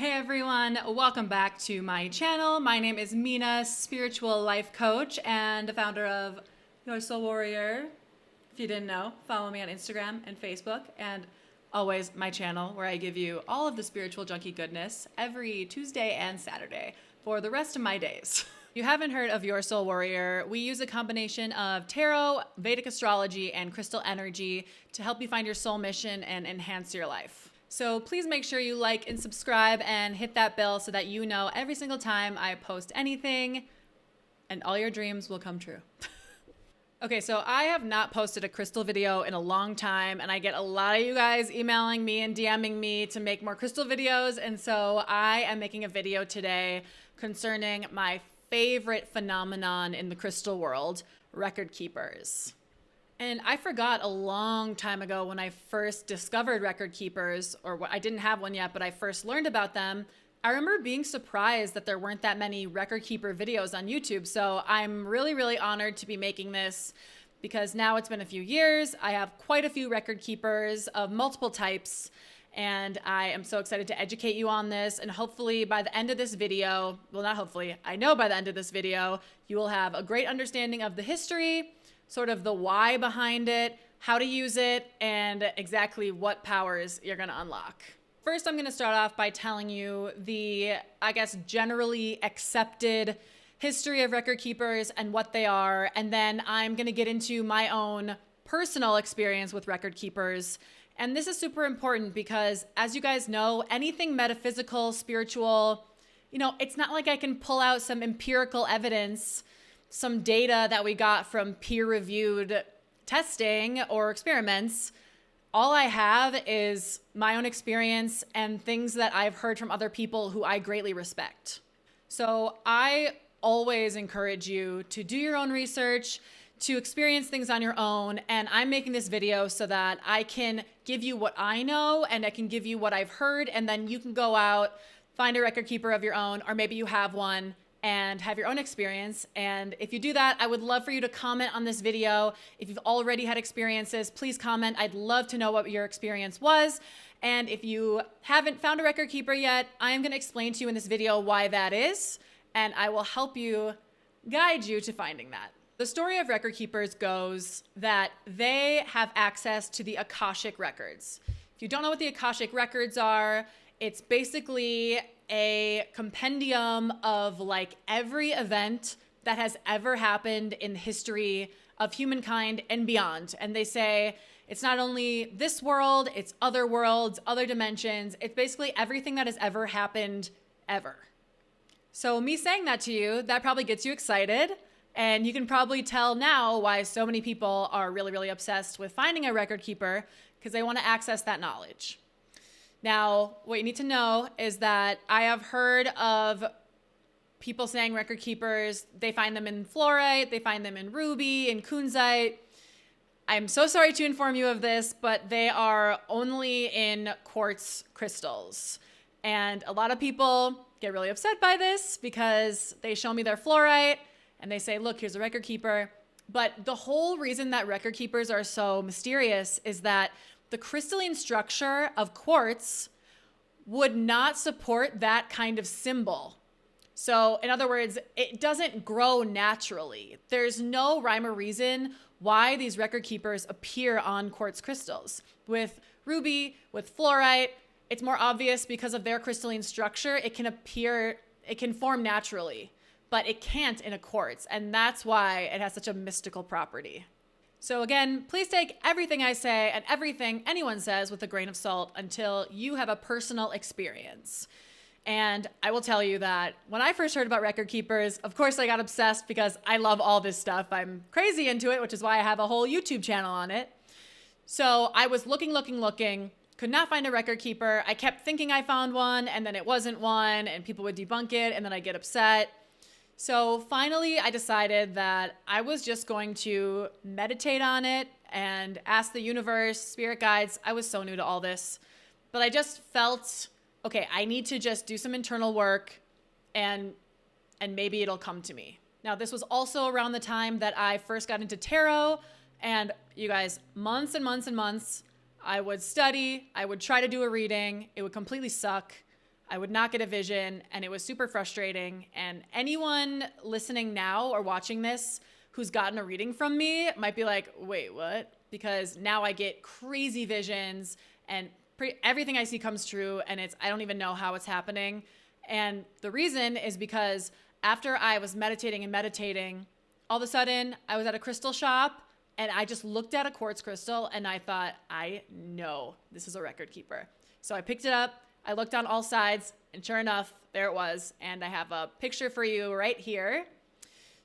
Hey everyone, welcome back to my channel. My name is Mina, spiritual life coach and the founder of Your Soul Warrior. If you didn't know, follow me on Instagram and Facebook, and always my channel where I give you all of the spiritual junkie goodness every Tuesday and Saturday for the rest of my days. If you haven't heard of Your Soul Warrior, we use a combination of tarot, Vedic astrology, and crystal energy to help you find your soul mission and enhance your life. So please make sure you like and subscribe and hit that bell so that you know every single time I post anything and all your dreams will come true. Okay, so I have not posted a crystal video in a long time, and I get a lot of you guys emailing me and DMing me to make more crystal videos, and so I am making a video today concerning my favorite phenomenon in the crystal world, record keepers. And I forgot a long time ago when I first discovered record keepers, or I didn't have one yet, but I first learned about them. I remember being surprised that there weren't that many record keeper videos on YouTube. So I'm really, really honored to be making this because now it's been a few years. I have quite a few record keepers of multiple types, and I am so excited to educate you on this. And hopefully by the end of this video, well, not hopefully, I know by the end of this video, you will have a great understanding of the history, sort of the why behind it, how to use it, and exactly what powers you're gonna unlock. First, I'm gonna start off by telling you the, I guess, generally accepted history of record keepers and what they are, and then I'm gonna get into my own personal experience with record keepers. And this is super important because, as you guys know, anything metaphysical, spiritual, it's not like I can pull out some empirical evidence, some data that we got from peer-reviewed testing or experiments. All I have is my own experience and things that I've heard from other people who I greatly respect. So I always encourage you to do your own research, to experience things on your own. And I'm making this video so that I can give you what I know and I can give you what I've heard. And then you can go out, find a record keeper of your own, or maybe you have one, and have your own experience. And if you do that, I would love for you to comment on this video. If you've already had experiences, please comment. I'd love to know what your experience was. And if you haven't found a record keeper yet, I am gonna explain to you in this video why that is, and I will help you, guide you to finding that. The story of record keepers goes that they have access to the akashic records. If you don't know what the akashic records are, it's basically a compendium of like every event that has ever happened in the history of humankind and beyond. And they say it's not only this world, it's other worlds, other dimensions. It's basically everything that has ever happened ever. So me saying that to you, that probably gets you excited. And you can probably tell now why so many people are really, really obsessed with finding a record keeper, because they want to access that knowledge. Now, what you need to know is that I have heard of people saying record keepers, they find them in fluorite, they find them in ruby, in kunzite. I'm so sorry to inform you of this, but they are only in quartz crystals. And a lot of people get really upset by this because they show me their fluorite and they say, look, here's a record keeper. But the whole reason that record keepers are so mysterious is that the crystalline structure of quartz would not support that kind of symbol. So in other words, it doesn't grow naturally. There's no rhyme or reason why these record keepers appear on quartz crystals. With ruby, with fluorite, it's more obvious because of their crystalline structure. It can form naturally, but it can't in a quartz. And that's why it has such a mystical property. So again, please take everything I say and everything anyone says with a grain of salt until you have a personal experience. And I will tell you that when I first heard about record keepers, of course I got obsessed because I love all this stuff. I'm crazy into it, which is why I have a whole YouTube channel on it. So I was looking, could not find a record keeper. I kept thinking I found one and then it wasn't one and people would debunk it and then I'd get upset. So finally, I decided that I was just going to meditate on it and ask the universe, spirit guides. I was so new to all this, but I just felt, okay, I need to just do some internal work and maybe it'll come to me. Now, this was also around the time that I first got into tarot, and you guys, months and months and months, I would study, I would try to do a reading, it would completely suck. I would not get a vision, and it was super frustrating. And anyone listening now or watching this who's gotten a reading from me might be like, wait, what? Because now I get crazy visions and everything I see comes true, and I don't even know how it's happening. And the reason is because after I was meditating, all of a sudden I was at a crystal shop and I just looked at a quartz crystal and I thought, I know this is a record keeper. So I picked it up, I looked on all sides, and sure enough, there it was. And I have a picture for you right here.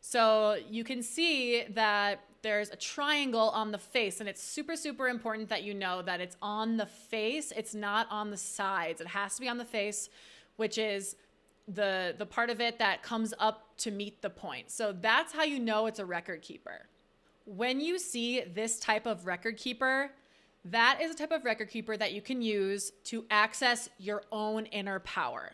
So you can see that there's a triangle on the face, and it's super, super important that you know that it's on the face. It's not on the sides. It has to be on the face, which is the part of it that comes up to meet the point. So that's how you know it's a record keeper. When you see this type of record keeper, that is a type of record keeper that you can use to access your own inner power.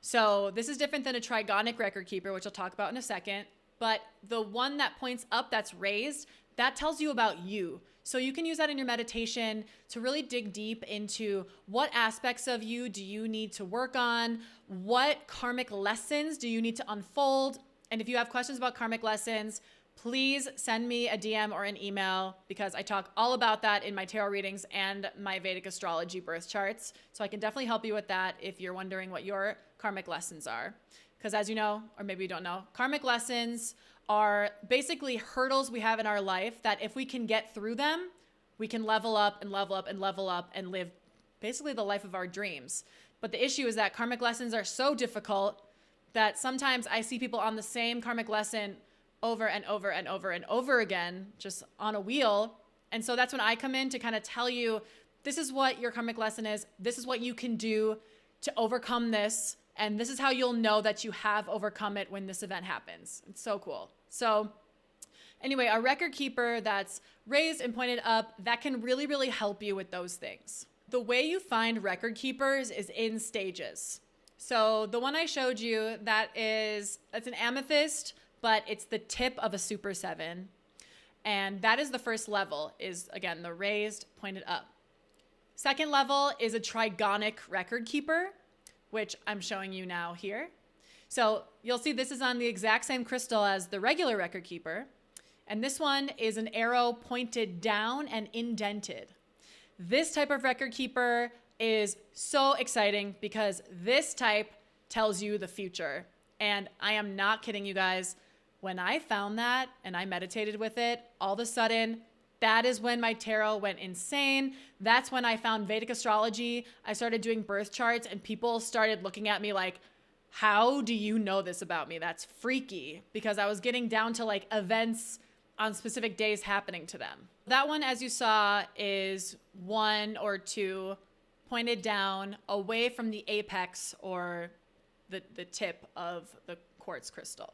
So this is different than a trigonic record keeper, which I'll talk about in a second. But the one that points up, that's raised, that tells you about you. So you can use that in your meditation to really dig deep into what aspects of you do you need to work on, what karmic lessons do you need to unfold. And if you have questions about karmic lessons, please send me a DM or an email, because I talk all about that in my tarot readings and my Vedic astrology birth charts. So I can definitely help you with that if you're wondering what your karmic lessons are. Because as you know, or maybe you don't know, karmic lessons are basically hurdles we have in our life that if we can get through them, we can level up and level up and level up and live basically the life of our dreams. But the issue is that karmic lessons are so difficult that sometimes I see people on the same karmic lesson over and over and over and over again, just on a wheel. And so that's when I come in to kind of tell you, this is what your karmic lesson is. This is what you can do to overcome this. And this is how you'll know that you have overcome it when this event happens. It's so cool. So anyway, a record keeper that's raised and pointed up, that can really, really help you with those things. The way you find record keepers is in stages. So the one I showed you, it's an amethyst, but it's the tip of a super 7. And that is the first level, is again, the raised, pointed up. Second level is a trigonic record keeper, which I'm showing you now here. So you'll see this is on the exact same crystal as the regular record keeper. And this one is an arrow pointed down and indented. This type of record keeper is so exciting because this type tells you the future. And I am not kidding you guys. When I found that and I meditated with it, all of a sudden, that is when my tarot went insane. That's when I found Vedic astrology. I started doing birth charts and people started looking at me like, how do you know this about me? That's freaky, because I was getting down to like events on specific days happening to them. That one, as you saw, is 1 or 2 pointed down away from the apex or the tip of the quartz crystal.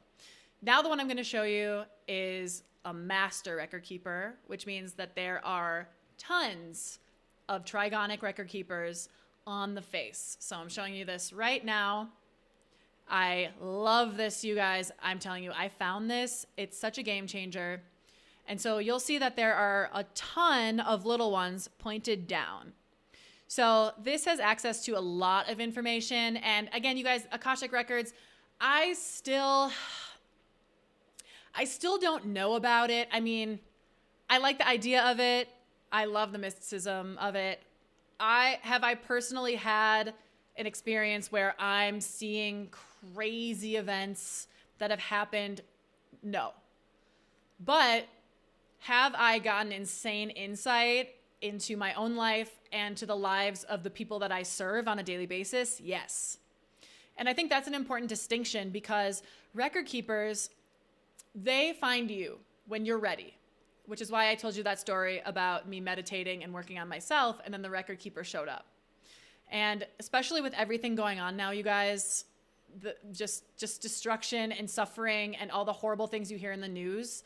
Now the one I'm going to show you is a master record keeper, which means that there are tons of trigonic record keepers on the face. So I'm showing you this right now. I love this, you guys. I'm telling you, I found this. It's such a game changer. And so you'll see that there are a ton of little ones pointed down. So this has access to a lot of information. And again, you guys, Akashic Records, I still don't know about it. I mean, I like the idea of it. I love the mysticism of it. I personally had an experience where I'm seeing crazy events that have happened? No. But have I gotten insane insight into my own life and to the lives of the people that I serve on a daily basis? Yes. And I think that's an important distinction, because record keepers, they find you when you're ready, which is why I told you that story about me meditating and working on myself, and then the record keeper showed up. And especially with everything going on now, you guys, just destruction and suffering and all the horrible things you hear in the news,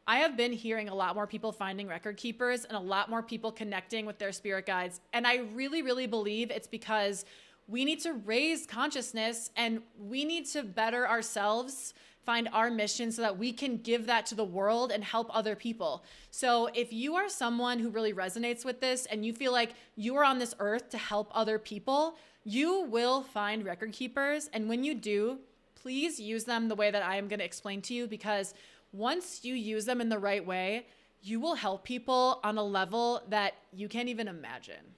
I have been hearing a lot more people finding record keepers and a lot more people connecting with their spirit guides. And I really, really believe it's because we need to raise consciousness and we need to better ourselves, find our mission so that we can give that to the world and help other people. So if you are someone who really resonates with this and you feel like you are on this earth to help other people, You will find record keepers, and when you do, please use them the way that I am going to explain to you, because once you use them in the right way, you will help people on a level that you can't even imagine.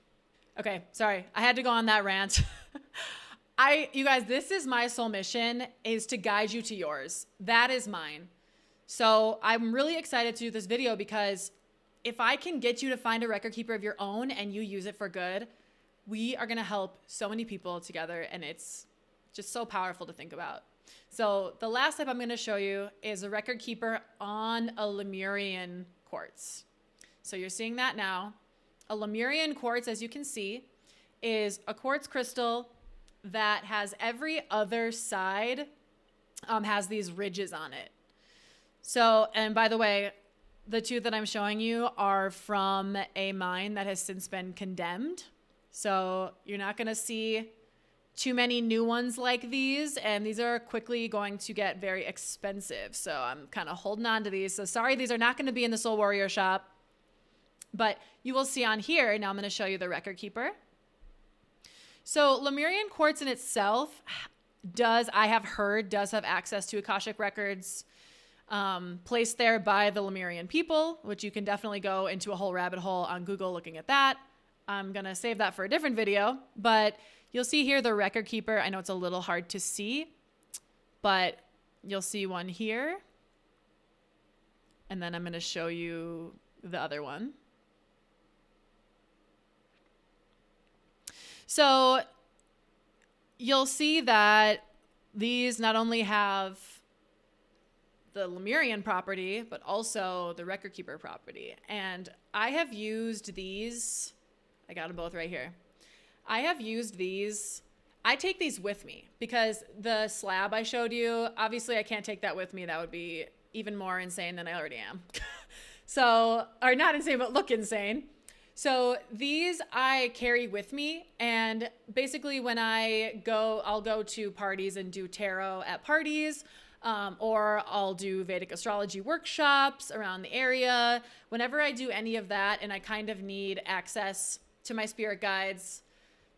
Okay, sorry, I had to go on that rant. You guys, this is my soul mission, is to guide you to yours. That is mine. So I'm really excited to do this video, because if I can get you to find a record keeper of your own and you use it for good, we are going to help so many people together, and it's just so powerful to think about. So the last step I'm going to show you is a record keeper on a Lemurian quartz. So you're seeing that now. A Lemurian quartz, as you can see, is a quartz crystal that has every other side has these ridges on it. So, and by the way, the two that I'm showing you are from a mine that has since been condemned. So you're not going to see too many new ones like these, and these are quickly going to get very expensive. So I'm kind of holding on to these. So sorry, these are not going to be in the Soul Warrior shop, but you will see on here. Now I'm going to show you the record keeper. So Lemurian quartz in itself I have heard, does have access to akashic records placed there by the Lemurian people, which you can definitely go into a whole rabbit hole on Google looking at that. I'm going to save that for a different video, but you'll see here the record keeper. I know it's a little hard to see, but you'll see one here. And then I'm going to show you the other one. So you'll see that these not only have the Lemurian property, but also the record keeper property. And I have used these. I got them both right here. I have used these. I take these with me because the slab I showed you, obviously I can't take that with me. That would be even more insane than I already am. So, or not insane, but look insane. So these I carry with me, and basically when I'll go to parties and do tarot at parties, or I'll do Vedic astrology workshops around the area. Whenever I do any of that and I kind of need access to my spirit guides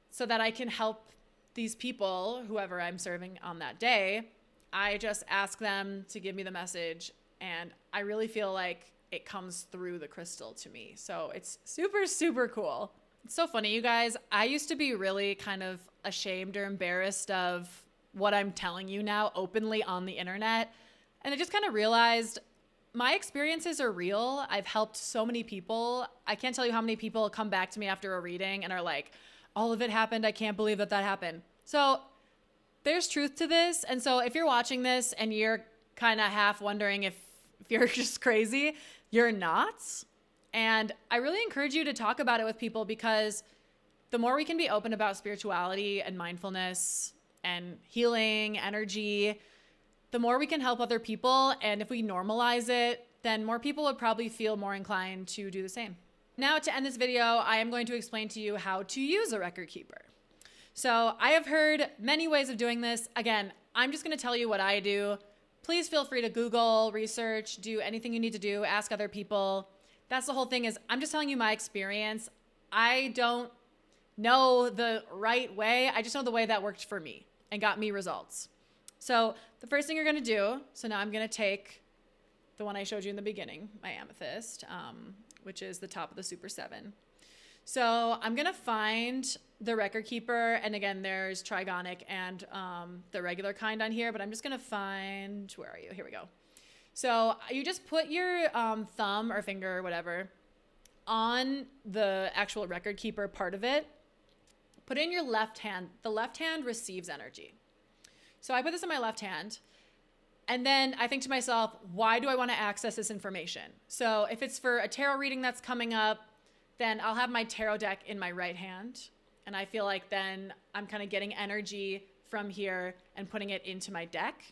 so that I can help these people, whoever I'm serving on that day, I just ask them to give me the message, and I really feel like it comes through the crystal to me. So it's super, super cool. It's so funny, you guys. I used to be really kind of ashamed or embarrassed of what I'm telling you now openly on the internet. And I just kind of realized my experiences are real. I've helped so many people. I can't tell you how many people come back to me after a reading and are like, all of it happened. I can't believe that happened. So there's truth to this. And so if you're watching this and you're kind of half wondering if you're just crazy, you're not. And I really encourage you to talk about it with people, because the more we can be open about spirituality and mindfulness and healing energy, the more we can help other people. And if we normalize it, then more people would probably feel more inclined to do the same. Now, to end this video, I am going to explain to you how to use a record keeper. So I have heard many ways of doing this. Again, I'm just going to tell you what I do. Please feel free to Google, research, do anything you need to do, ask other people. That's the whole thing, is I'm just telling you my experience. I don't know the right way. I just know the way that worked for me and got me results. So the first thing you're going to do, so now I'm going to take the one I showed you in the beginning, my amethyst, which is the top of the Super 7. So I'm going to find the record keeper. And again, there's trigonic and the regular kind on here, but I'm just going to find, where are you? Here we go. So you just put your thumb or finger or whatever on the actual record keeper part of it. Put it in your left hand. The left hand receives energy. So I put this in my left hand. And then I think to myself, why do I want to access this information? So if it's for a tarot reading that's coming up, then I'll have my tarot deck in my right hand. And I feel like then I'm kind of getting energy from here and putting it into my deck.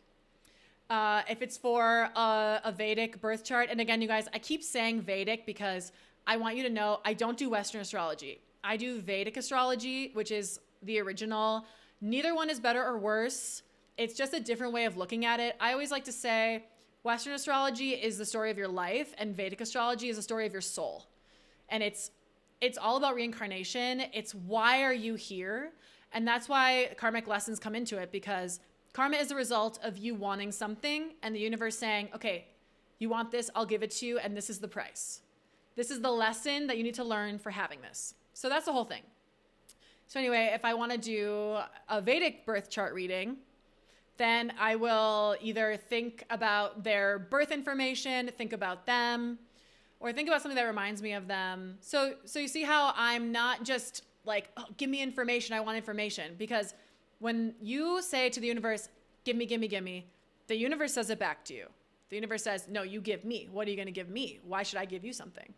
If it's for a Vedic birth chart, and again, you guys, I keep saying Vedic because I want you to know I don't do Western astrology. I do Vedic astrology, which is the original. Neither one is better or worse. It's just a different way of looking at it. I always like to say Western astrology is the story of your life, and Vedic astrology is the story of your soul. And it's all about reincarnation. It's why are you here? And that's why karmic lessons come into it, because karma is a result of you wanting something and the universe saying, okay, you want this, I'll give it to you, and this is the price. This is the lesson that you need to learn for having this. So that's the whole thing. So anyway, if I want to do a Vedic birth chart reading, then I will either think about their birth information, think about them, or think about something that reminds me of them. So you see how I'm not just like, oh, give me information, I want information. Because when you say to the universe, give me, the universe says it back to you. The universe says, no, you give me. What are you going to give me? Why should I give you something?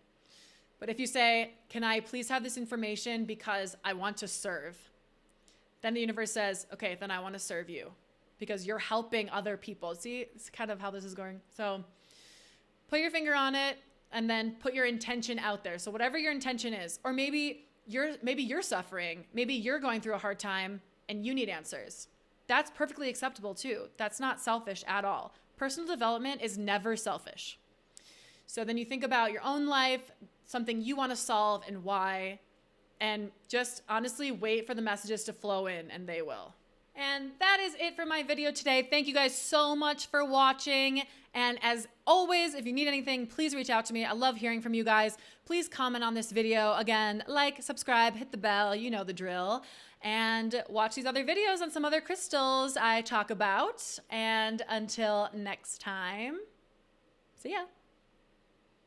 But if you say, can I please have this information because I want to serve? Then the universe says, okay, then I want to serve you because you're helping other people. See, it's kind of how this is going. So put your finger on it and then put your intention out there. So whatever your intention is, or maybe you're suffering, maybe you're going through a hard time and you need answers. That's perfectly acceptable too. That's not selfish at all. Personal development is never selfish. So then you think about your own life, something you want to solve and why, and just honestly wait for the messages to flow in, and they will. And that is it for my video today. Thank you guys so much for watching. And as always, if you need anything, please reach out to me. I love hearing from you guys. Please comment on this video. Again, like, subscribe, hit the bell, you know the drill. And watch these other videos on some other crystals I talk about. And until next time, see ya.